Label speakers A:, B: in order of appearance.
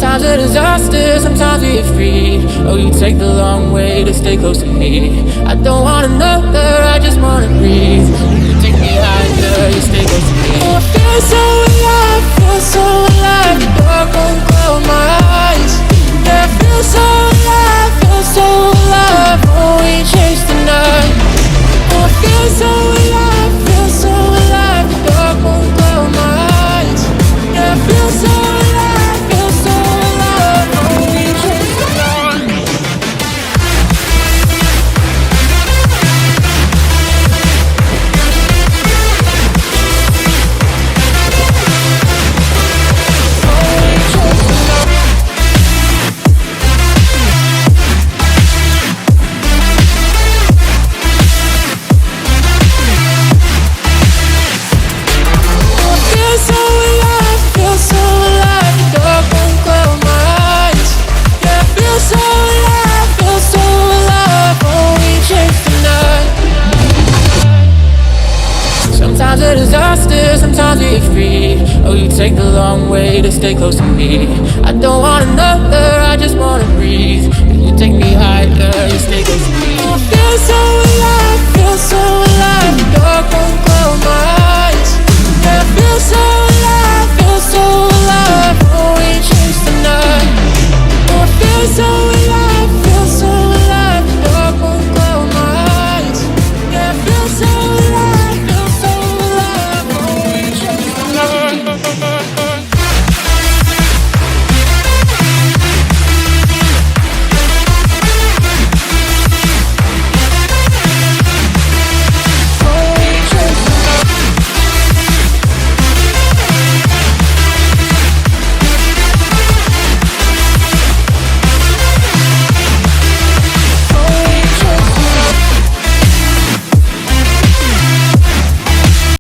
A: Sometimes a disaster, sometimes we get free. Oh, you take the long way to stay close to me. I don't want another, I just wanna breathe. You take me higher, you stay close to me. Oh, I feel so alive, feel so alive. The dark won't close my eyes. Yeah, I feel so alive, feel so alive. Oh, we chase the night. Oh, I feel so alive, feel so alive. The dark won't close my eyes. Yeah, I feel so alive, feel so alive. Oh, we chase the night. Sometimes a disaster, sometimes we get free. Oh, you take the long way to stay close to me. I don't want another, I just wanna breathe. You take me higher, you stay close to me. I feel so alive, feel so alive. The dark won't close my eyes. Yeah, I feel so